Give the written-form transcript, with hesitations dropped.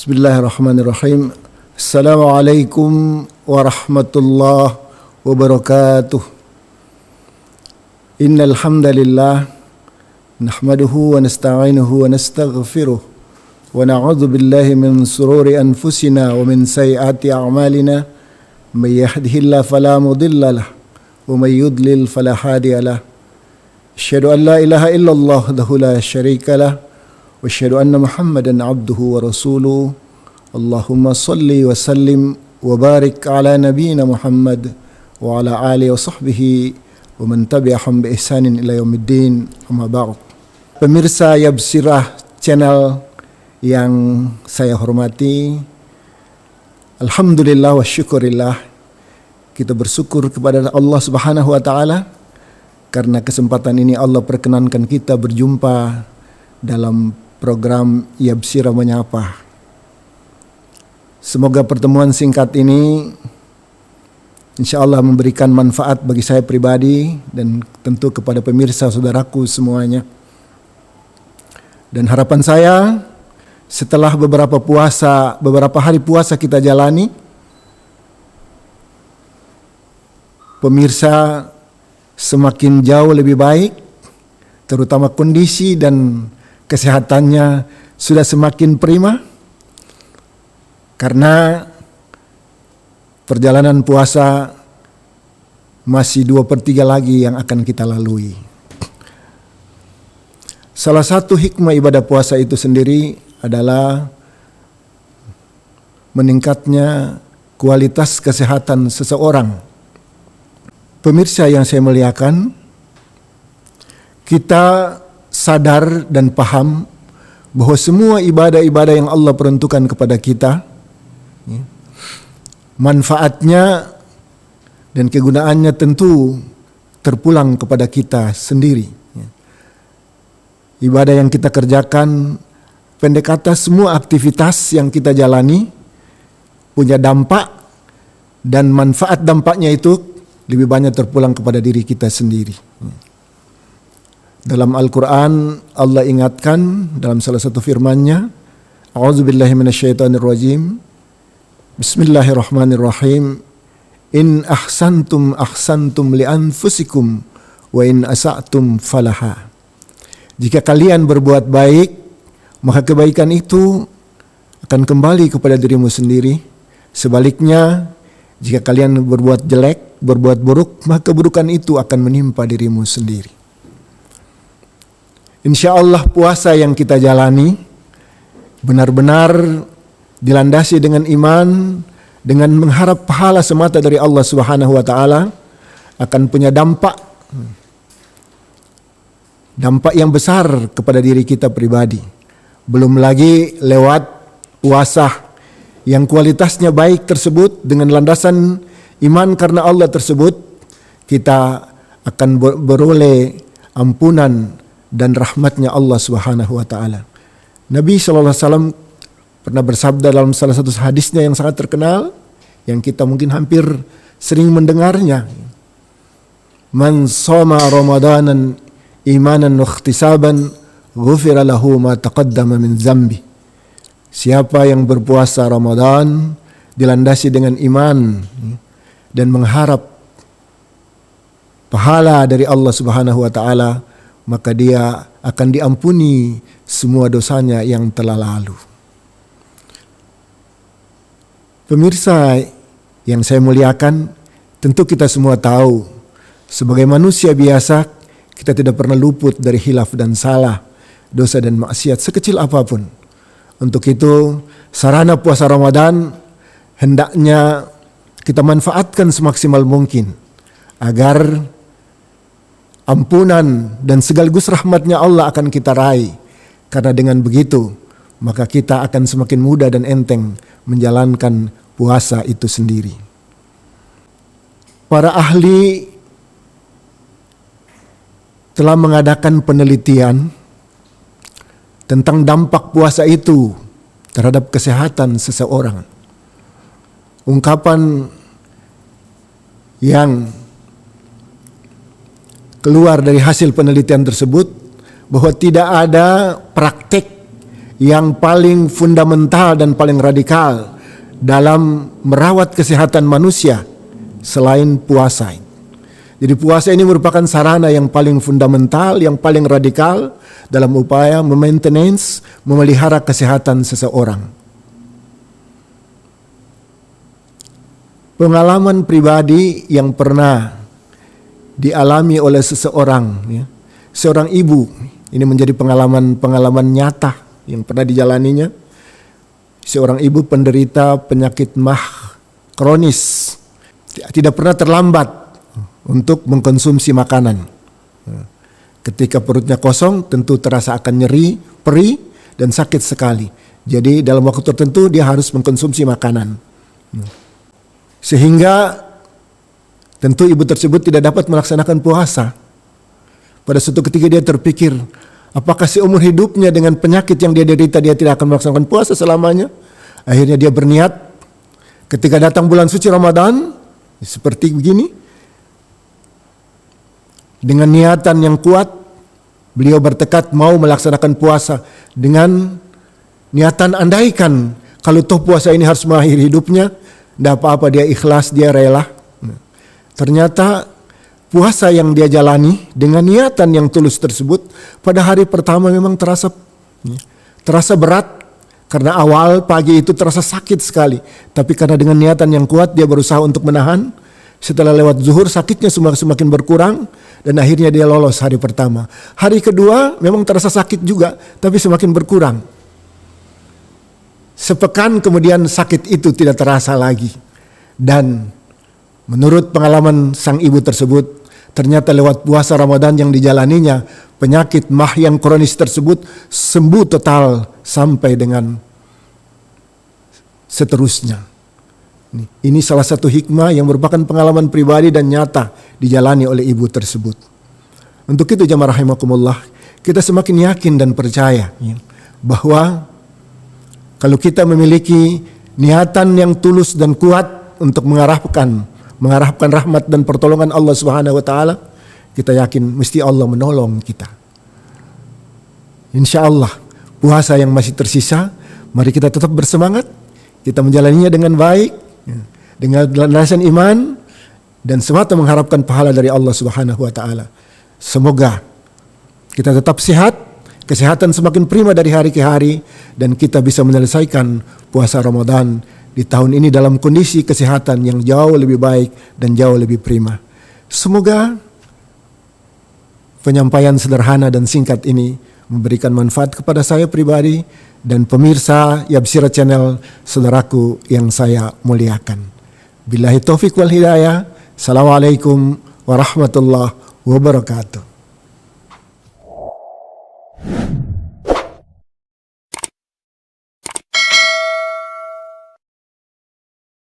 Bismillahirrahmanirrahim. Assalamualaikum warahmatullahi wabarakatuh. Innal hamdalillah nahmaduhu wa nasta'inuhu wa nastaghfiruh wa na'udzu billahi min sururi anfusina wa min sayyiati a'malina. May yahdihillahu fala mudilla lahu wa may yudlil fala hadiya lahu. Asyhadu an la ilaha illallah wahdahu la syarika lahu wa asyhadu anna Muhammadan abduhu wa rasuluh. Allahumma salli wa sallim wa barik ala nabiyyina Muhammad wa ala alihi wa sahbihi wa man tabi'ahum bi ihsanin ila yaumiddin. Amma ba'd. Pemirsa Yabsirah channel yang saya hormati, alhamdulillah wa syukurillah, kita bersyukur kepada Allah Subhanahu wa taala karena kesempatan ini Allah perkenankan kita berjumpa dalam program Yabsirah Menyapa. Semoga pertemuan singkat ini insya Allah memberikan manfaat bagi saya pribadi dan tentu kepada pemirsa saudaraku semuanya. Dan harapan saya setelah beberapa hari puasa kita jalani, pemirsa semakin jauh lebih baik, terutama kondisi dan kesehatannya sudah semakin prima, karena perjalanan puasa masih 2/3 lagi yang akan kita lalui. Salah satu hikmah ibadah puasa itu sendiri adalah meningkatnya kualitas kesehatan seseorang. Pemirsa yang saya muliakan, kita sadar dan paham bahwa semua ibadah-ibadah yang Allah peruntukkan kepada kita, manfaatnya dan kegunaannya tentu terpulang kepada kita sendiri. Ibadah yang kita kerjakan, pendek kata semua aktivitas yang kita jalani punya dampak, dan manfaat dampaknya itu lebih banyak terpulang kepada diri kita sendiri. Dalam Al-Quran Allah ingatkan dalam salah satu firman-Nya, A'udzubillahi minasyaitonirrajim. Bismillahirrahmanirrahim. In ahsantum ahsantum li anfusikum wa in asa'tum falaha. Jika kalian berbuat baik, maka kebaikan itu akan kembali kepada dirimu sendiri. Sebaliknya, jika kalian berbuat jelek, berbuat buruk, maka keburukan itu akan menimpa dirimu sendiri. Insya Allah puasa yang kita jalani benar-benar dilandasi dengan iman, dengan mengharap pahala semata dari Allah Subhanahu wa taala, akan punya dampak yang besar kepada diri kita pribadi. Belum lagi lewat puasa yang kualitasnya baik tersebut, dengan landasan iman karena Allah tersebut, kita akan beroleh ampunan dan rahmatnya Allah Subhanahu wa taala. Nabi SAW pernah bersabda dalam salah satu hadisnya yang sangat terkenal, yang kita mungkin hampir sering mendengarnya. Man shoma ramadanan imanan wa ihtisaban ghufira lahu ma taqaddama min dzambi. Siapa yang berpuasa Ramadan dilandasi dengan iman dan mengharap pahala dari Allah Subhanahu wa taala, maka dia akan diampuni semua dosanya yang telah lalu. Pemirsa yang saya muliakan, tentu kita semua tahu, sebagai manusia biasa, kita tidak pernah luput dari khilaf dan salah, dosa dan maksiat sekecil apapun. Untuk itu, sarana puasa Ramadan hendaknya kita manfaatkan semaksimal mungkin agar ampunan dan sekaligus rahmatnya Allah akan kita raih. Karena dengan begitu, maka kita akan semakin mudah dan enteng menjalankan puasa itu sendiri. Para ahli telah mengadakan penelitian tentang dampak puasa itu terhadap kesehatan seseorang. Ungkapan yang keluar dari hasil penelitian tersebut bahwa tidak ada praktek yang paling fundamental dan paling radikal dalam merawat kesehatan manusia selain puasa. Jadi puasa ini merupakan sarana yang paling fundamental, yang paling radikal dalam upaya memelihara kesehatan seseorang. Pengalaman pribadi yang pernah dialami oleh seseorang, ya, seorang ibu, ini menjadi pengalaman nyata yang pernah dijalaninya. Seorang ibu penderita penyakit MAH kronis, tidak pernah terlambat untuk mengkonsumsi makanan. Ketika perutnya kosong, tentu terasa akan nyeri, perih, dan sakit sekali. Jadi dalam waktu tertentu dia harus mengkonsumsi makanan. Sehingga tentu ibu tersebut tidak dapat melaksanakan puasa. Pada suatu ketika dia terpikir, apakah seumur hidupnya dengan penyakit yang dia derita dia tidak akan melaksanakan puasa selamanya? Akhirnya dia berniat, ketika datang bulan suci Ramadan, seperti begini, dengan niatan yang kuat, beliau bertekad mau melaksanakan puasa dengan niatan andaikan kalau toh puasa ini harus mengakhiri hidupnya, tidak apa-apa, dia ikhlas, dia rela. Ternyata puasa yang dia jalani dengan niatan yang tulus tersebut pada hari pertama memang terasa berat, karena awal pagi itu terasa sakit sekali. Tapi karena dengan niatan yang kuat dia berusaha untuk menahan. Setelah lewat zuhur sakitnya semakin berkurang dan akhirnya dia lolos hari pertama. Hari kedua memang terasa sakit juga tapi semakin berkurang. Sepekan kemudian sakit itu tidak terasa lagi. Dan menurut pengalaman sang ibu tersebut, ternyata lewat puasa Ramadan yang dijalaninya, penyakit MAH yang kronis tersebut sembuh total sampai dengan seterusnya. Ini salah satu hikmah yang merupakan pengalaman pribadi dan nyata dijalani oleh ibu tersebut. Untuk itu jamaah rahimakumullah, kita semakin yakin dan percaya bahwa kalau kita memiliki niatan yang tulus dan kuat untuk mengharapkan rahmat dan pertolongan Allah Subhanahu wa taala, kita yakin mesti Allah menolong kita. Insya Allah puasa yang masih tersisa, mari kita tetap bersemangat, kita menjalaninya dengan baik, dengan landasan iman dan semata mengharapkan pahala dari Allah Subhanahu wa taala. Semoga kita tetap sehat, kesehatan semakin prima dari hari ke hari, dan kita bisa menyelesaikan puasa Ramadan di tahun ini dalam kondisi kesehatan yang jauh lebih baik dan jauh lebih prima. Semoga penyampaian sederhana dan singkat ini memberikan manfaat kepada saya pribadi dan pemirsa Yabsira Channel, saudaraku yang saya muliakan. Billahi taufiq wal hidayah. Assalamualaikum warahmatullahi wabarakatuh.